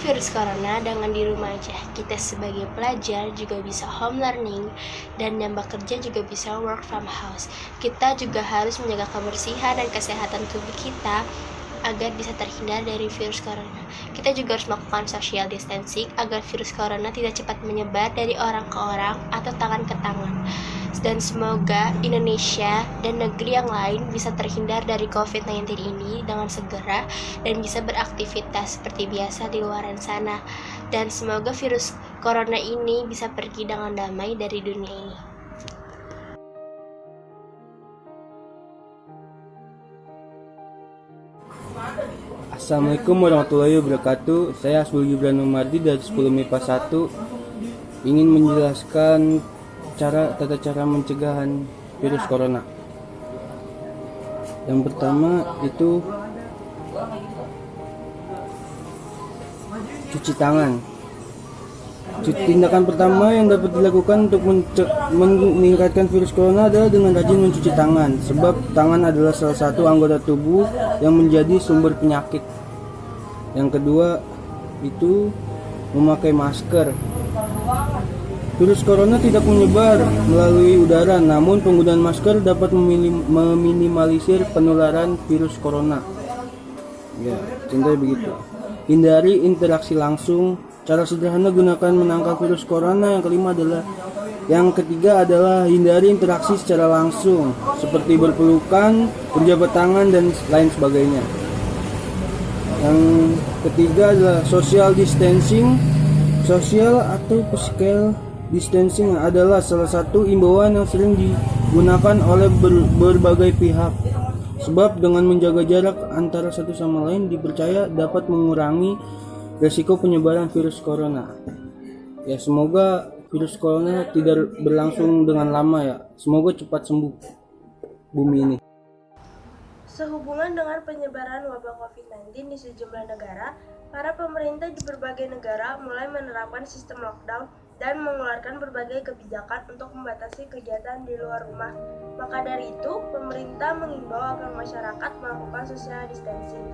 virus corona dengan di rumah aja. Kita sebagai pelajar juga bisa home learning, dan yang bekerja juga bisa work from house. Kita juga harus menjaga kebersihan dan kesehatan tubuh kita agar bisa terhindar dari virus corona. Kita juga harus melakukan social distancing agar virus corona tidak cepat menyebar dari orang ke orang atau tangan ke tangan. Dan semoga Indonesia dan negeri yang lain bisa terhindar dari COVID-19 ini dengan segera dan bisa beraktivitas seperti biasa di luar sana. Dan semoga virus corona ini bisa pergi dengan damai dari dunia ini. Assalamualaikum warahmatullahi wabarakatuh. Saya Asbul Gibran Numardi dari 10 MIPA 1 ingin menjelaskan tata cara pencegahan virus corona. Yang pertama itu cuci tangan. Tindakan pertama yang dapat dilakukan untuk meningkatkan virus corona adalah dengan rajin mencuci tangan, sebab tangan adalah salah satu anggota tubuh yang menjadi sumber penyakit. Yang kedua itu memakai masker. Virus corona tidak menyebar melalui udara, namun penggunaan masker dapat meminimalisir penularan virus corona. Ya, contohnya begitu. Hindari interaksi langsung. Cara sederhana gunakan menangkal virus corona. Yang ketiga adalah hindari interaksi secara langsung, seperti berpelukan, berjabat tangan, dan lain sebagainya. Yang ketiga adalah social distancing. Social atau physical distancing adalah salah satu imbauan yang sering digunakan oleh berbagai pihak, sebab dengan menjaga jarak antara satu sama lain dipercaya dapat mengurangi resiko penyebaran virus corona. Ya, semoga virus corona tidak berlangsung dengan lama ya. Semoga cepat sembuh bumi ini. Sehubungan dengan penyebaran wabah COVID-19 di sejumlah negara, para pemerintah di berbagai negara mulai menerapkan sistem lockdown dan mengeluarkan berbagai kebijakan untuk membatasi kegiatan di luar rumah. Maka dari itu, pemerintah mengimbau agar masyarakat melakukan social distancing,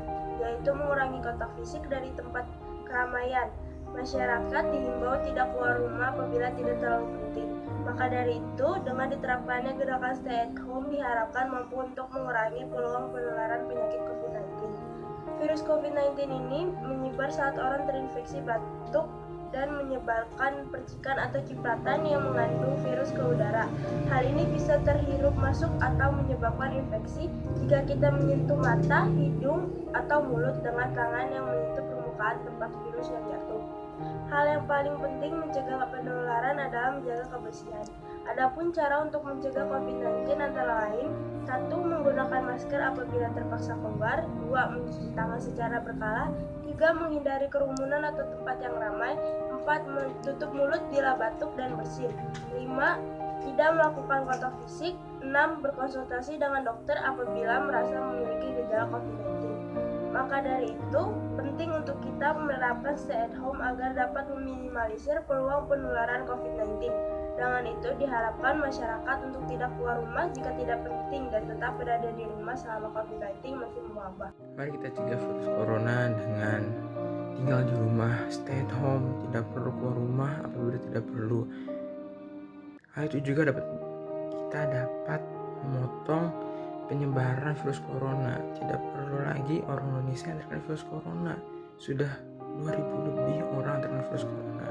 yaitu mengurangi kontak fisik dari tempat keramaian. Masyarakat dihimbau tidak keluar rumah apabila tidak terlalu penting. Maka dari itu, dengan diterapkannya gerakan stay at home diharapkan mampu untuk mengurangi peluang penularan penyakit COVID-19. Virus COVID-19 ini menyebar saat orang terinfeksi batuk dan menyebarkan percikan atau cipratan yang mengandung virus ke udara. Hal ini bisa terhirup masuk atau menyebabkan infeksi jika kita menyentuh mata, hidung, atau mulut dengan tangan yang menyentuh permukaan tempat virus yang jatuh. Hal yang paling penting mencegah penularan adalah menjaga kebersihan. Adapun cara untuk mencegah COVID-19 antara lain: 1. Menggunakan masker apabila terpaksa keluar. 2. Mencuci tangan secara berkala. 3. Menghindari kerumunan atau tempat yang ramai. 4. Menutup mulut bila batuk dan bersin. 5. Tidak melakukan kontak fisik. 6. Berkonsultasi dengan dokter apabila merasa memiliki gejala COVID-19. Maka dari itu, penting untuk kita menerapkan stay at home agar dapat meminimalisir peluang penularan COVID-19. Dengan itu, diharapkan masyarakat untuk tidak keluar rumah jika tidak penting dan tetap berada di rumah selama COVID-19 masih mewabah. Mari kita cegah virus corona dengan tinggal di rumah, stay at home, tidak perlu keluar rumah apabila tidak perlu. Hal itu juga kita dapat memotong penyebaran virus corona. Tidak perlu lagi orang Indonesia yang terkena virus corona. Sudah 2000 lebih orang terkena virus corona.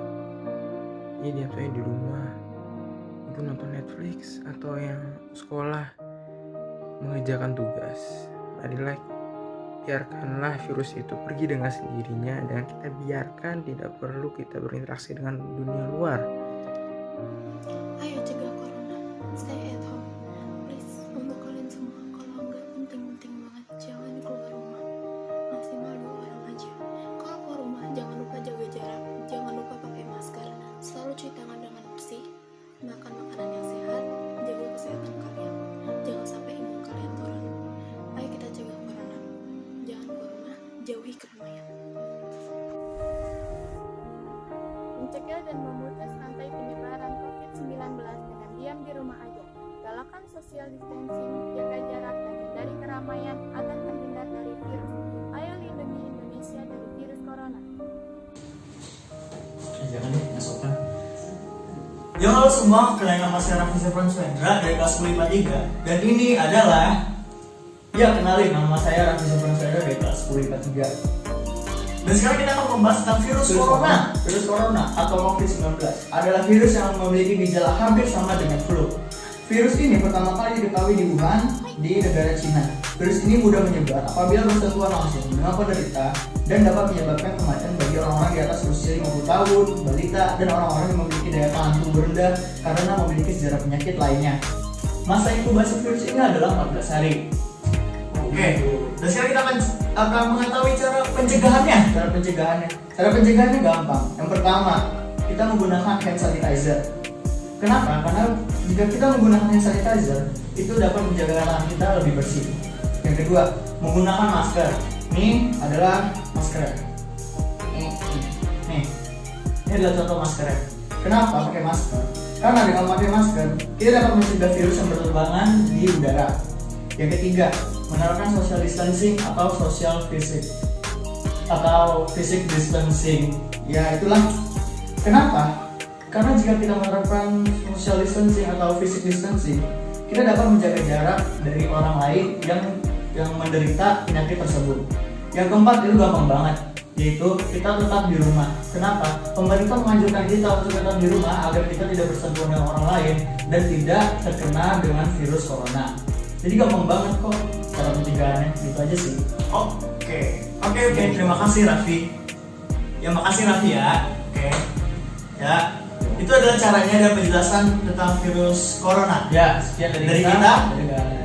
Ini diam-diam di rumah, ibu nonton Netflix, atau yang sekolah mengerjakan tugas. Marilah biarkanlah virus itu pergi dengan sendirinya, dan kita biarkan, tidak perlu kita berinteraksi dengan dunia luar. Ayo cegah corona, stay at home. Please, untuk kalian semua, kalau nggak penting-penting banget, jangan keluar rumah. Maksimal 2 orang aja. Kalau keluar rumah, jangan lupa jaga jarak, jangan lupa pakai masker, selalu cuci tangan dengan bersih, makan makanan yang sehat, jaga kesehatan kalian. Jangan sampai imun kalian turun. Ayo kita cegah corona. Jangan keluar rumah, jauhi keramaian. Mencegah dan memutus rantai penyebaran COVID-19 dengan diam di rumah aja. Galakan social distancing, jaga jarak, dan hindari keramaian agar terhindar dari virus. Ayo lindungi Indonesia dari virus corona. Yo halo semua, kenalin nama saya Raffi Zefran Suendra dari kelas 10 IPA 3. Dan ini adalah kenalin nama saya Raffi Zefran Suendra dari kelas 10 IPA 3. Dan sekarang kita akan membahas tentang virus corona. Virus corona atau COVID-19 adalah virus yang memiliki gejala hampir sama dengan flu. Virus ini pertama kali diketahui di Wuhan, di negara Cina. Virus ini mudah menyebar apabila bersentuhan langsung dengan penderita dan dapat menyebabkan kematian bagi orang-orang di atas usia 50 tahun, balita, dan orang-orang yang memiliki daya tahan tubuh rendah karena memiliki sejarah penyakit lainnya. Masa inkubasi virus ini adalah 14 hari. Oke, dan sekarang kita akan mengetahui cara pencegahannya. Cara pencegahannya gampang. Yang pertama, kita menggunakan hand sanitizer. Kenapa? Karena jika kita menggunakan hand sanitizer, itu dapat menjaga tangan kita lebih bersih. Yang kedua, menggunakan masker. Ini adalah masker. Nih, ini adalah contoh masker. Kenapa pakai masker? Karena dengan pakai masker, kita dapat mencegah virus yang berterbangan di udara. Yang ketiga, menerapkan social distancing atau social physical distancing. Ya itulah. Kenapa? Karena jika kita menerapkan social distancing atau physical distancing, kita dapat menjaga jarak dari orang lain yang menderita penyakit tersebut. Yang keempat itu gampang banget, yaitu kita tetap di rumah. Kenapa? Pemerintah menganjurkan kita untuk tetap di rumah agar kita tidak bersentuhan dengan orang lain dan tidak terkena dengan virus corona. Jadi gampang banget kok cara pencegahannya, gitu aja sih. Oke, terima kasih Raffi. Makasih Raffi ya. Ya, itu adalah caranya dan penjelasan tentang virus corona. Ya, sekian dari kita. Dadah.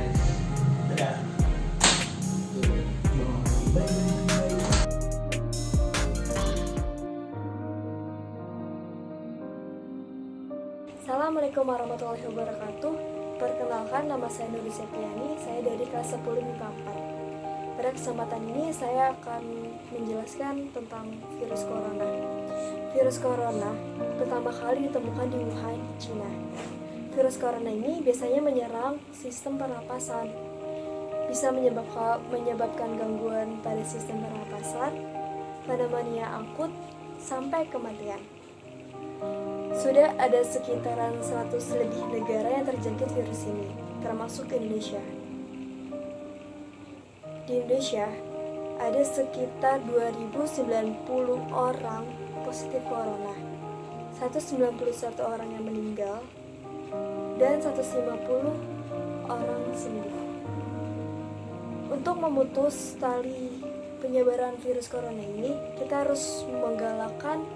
Assalamualaikum warahmatullahi wabarakatuh. Perkenalkan, nama saya Nuri Septiani, saya dari kelas 10 MIPA 4. Pada kesempatan ini saya akan menjelaskan tentang virus corona. Virus corona pertama kali ditemukan di Wuhan, Cina. Virus corona ini biasanya menyerang sistem pernapasan. Bisa menyebabkan gangguan pada sistem pernapasan, pneumonia akut, sampai kematian. Sudah ada sekitaran 100 lebih negara yang terjangkit virus ini, termasuk Indonesia. Di Indonesia, ada sekitar 2090 orang positif corona, 191 orang yang meninggal, dan 150 orang sembuh. Untuk memutus tali penyebaran virus corona ini, kita harus menggalakkan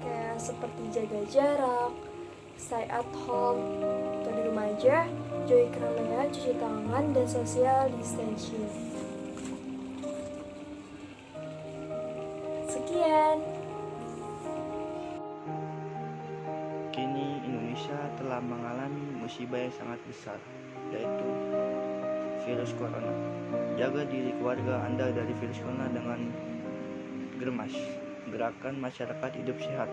kayak seperti jaga jarak, stay at home atau di rumah aja, jauhi keramaian, cuci tangan, dan social distancing. Sekian. Kini Indonesia telah mengalami musibah yang sangat besar, yaitu virus corona. Jaga diri keluarga Anda dari virus corona dengan Germas. Gerakan masyarakat hidup sehat.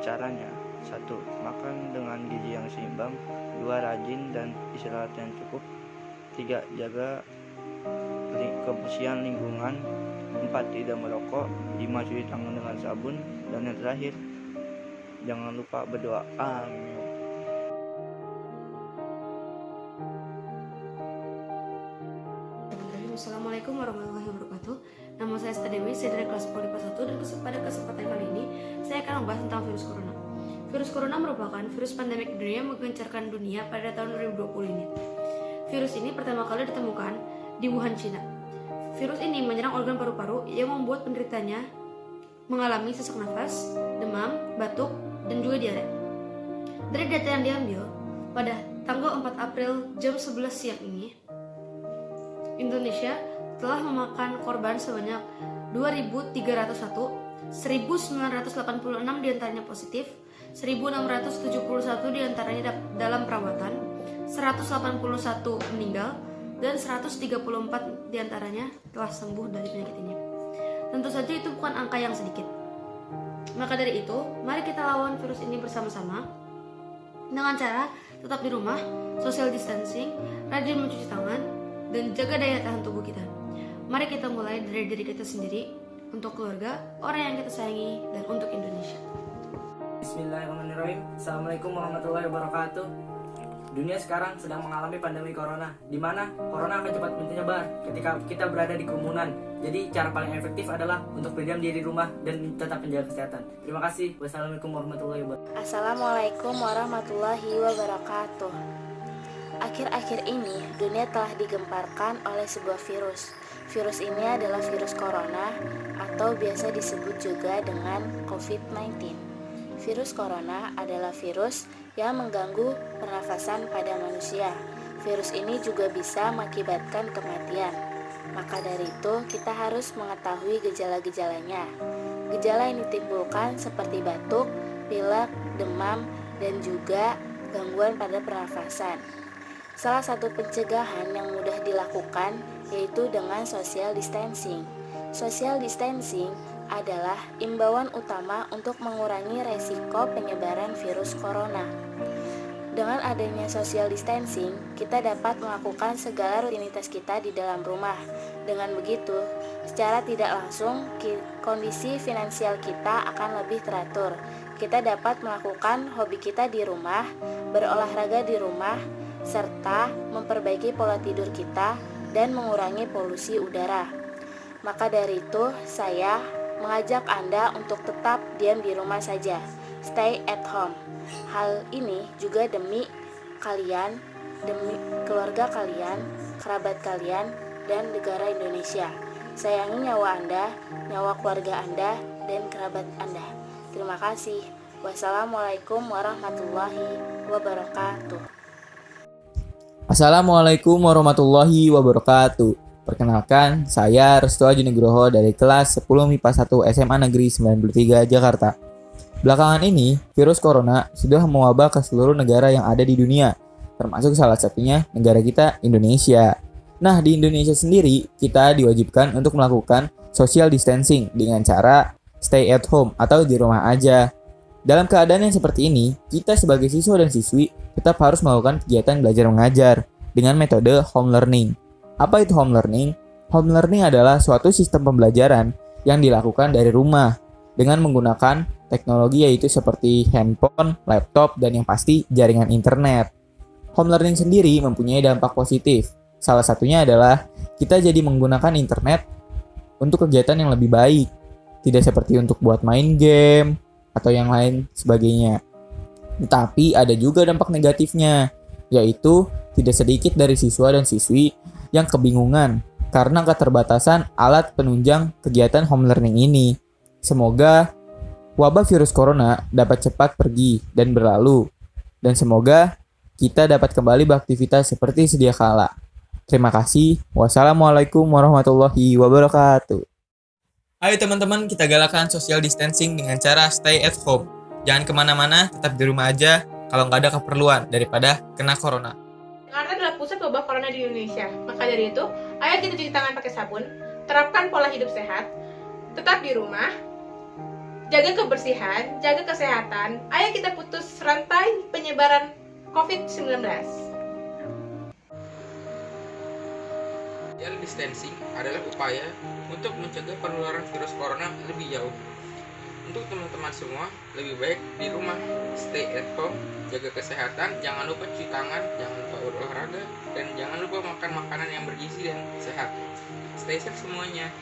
Caranya: 1. Makan dengan gizi yang seimbang. 2. Rajin dan istirahat yang cukup. 3. Jaga kebersihan lingkungan. 4. Tidak merokok. 5. Cuci tangan dengan sabun. Dan yang terakhir, jangan lupa berdoa. Amin. Assalamualaikum warahmatullahi wabarakatuh. Nama saya Sita Dewi, saya dari kelas 10 IPA 1, dan pada kesempatan kali ini saya akan membahas tentang virus corona. Virus corona merupakan virus pandemik dunia yang menggencarkan dunia pada tahun 2020 ini. Virus ini pertama kali ditemukan di Wuhan, Cina. Virus ini menyerang organ paru-paru yang membuat penderitanya mengalami sesak nafas, demam, batuk, dan juga diare. Dari data yang diambil pada tanggal 4 April jam 11 siang ini, Indonesia telah memakan korban sebanyak 2.301, 1.986 diantaranya positif, 1.671 diantaranya dalam perawatan, 181 meninggal, dan 134 diantaranya telah sembuh dari penyakit ini. Tentu saja itu bukan angka yang sedikit. Maka dari itu, mari kita lawan virus ini bersama-sama dengan cara tetap di rumah, social distancing, rajin mencuci tangan, dan jaga daya tahan tubuh kita. Mari kita mulai dari diri kita sendiri. untuk keluarga, orang yang kita sayangi, dan untuk Indonesia. Bismillahirrahmanirrahim. Assalamualaikum warahmatullahi wabarakatuh. Dunia sekarang sedang mengalami pandemi corona, di mana corona akan cepat menyebar ketika kita berada di kerumunan. Jadi cara paling efektif adalah untuk berdiam diri di rumah dan tetap menjaga kesehatan. Terima kasih. Wassalamualaikum warahmatullahi wabarakatuh. Assalamualaikum warahmatullahi wabarakatuh. Akhir-akhir ini, dunia telah digemparkan oleh sebuah virus. Virus ini adalah virus corona atau biasa disebut juga dengan COVID-19. Virus corona adalah virus yang mengganggu pernafasan pada manusia. Virus ini juga bisa mengakibatkan kematian. Maka dari itu, kita harus mengetahui gejala-gejalanya. Gejala yang ditimbulkan seperti batuk, pilek, demam, dan juga gangguan pada pernafasan. Salah satu pencegahan yang mudah dilakukan yaitu dengan social distancing. Social distancing adalah imbauan utama untuk mengurangi resiko penyebaran virus corona. Dengan adanya social distancing, kita dapat melakukan segala rutinitas kita di dalam rumah. Dengan begitu, secara tidak langsung kondisi finansial kita akan lebih teratur. Kita dapat melakukan hobi kita di rumah, berolahraga di rumah, serta memperbaiki pola tidur kita dan mengurangi polusi udara. Maka dari itu, saya mengajak Anda untuk tetap diam di rumah saja. Stay at home. Hal ini juga demi kalian, demi keluarga kalian, kerabat kalian, dan negara Indonesia. Sayangi nyawa Anda, nyawa keluarga Anda, dan kerabat Anda. Terima kasih. Wassalamualaikum warahmatullahi wabarakatuh. Assalamualaikum warahmatullahi wabarakatuh. Perkenalkan, saya Restu Aji Nugroho dari kelas 10 MIPA 1 SMA Negeri 93 Jakarta. Belakangan ini, virus corona sudah mewabah ke seluruh negara yang ada di dunia, termasuk salah satunya negara kita, Indonesia. Nah, di Indonesia sendiri, kita diwajibkan untuk melakukan social distancing dengan cara stay at home atau di rumah aja. Dalam keadaan yang seperti ini, kita sebagai siswa dan siswi tetap harus melakukan kegiatan belajar mengajar dengan metode home learning. Apa itu home learning? Home learning adalah suatu sistem pembelajaran yang dilakukan dari rumah dengan menggunakan teknologi yaitu seperti handphone, laptop, dan yang pasti jaringan internet. Home learning sendiri mempunyai dampak positif. Salah satunya adalah kita jadi menggunakan internet untuk kegiatan yang lebih baik, tidak seperti untuk buat main game atau yang lain sebagainya. Tetapi ada juga dampak negatifnya, yaitu tidak sedikit dari siswa dan siswi yang kebingungan karena keterbatasan alat penunjang kegiatan home learning ini. Semoga wabah virus corona dapat cepat pergi dan berlalu, dan semoga kita dapat kembali beraktivitas seperti sedia kala. Terima kasih. Wassalamualaikum warahmatullahi wabarakatuh. Ayo teman-teman, kita galakan social distancing dengan cara stay at home. Jangan kemana-mana, tetap di rumah aja kalau nggak ada keperluan daripada kena corona. Jakarta adalah pusat wabah corona di Indonesia. Maka dari itu, ayo kita cuci tangan pakai sabun, terapkan pola hidup sehat, tetap di rumah, jaga kebersihan, jaga kesehatan. Ayo kita putus rantai penyebaran COVID-19. Social distancing adalah upaya untuk mencegah penularan virus corona lebih jauh. Untuk teman-teman semua, lebih baik di rumah, stay at home, jaga kesehatan, jangan lupa cuci tangan, jangan lupa berolahraga, dan jangan lupa makan makanan yang bergizi dan sehat. Stay safe semuanya.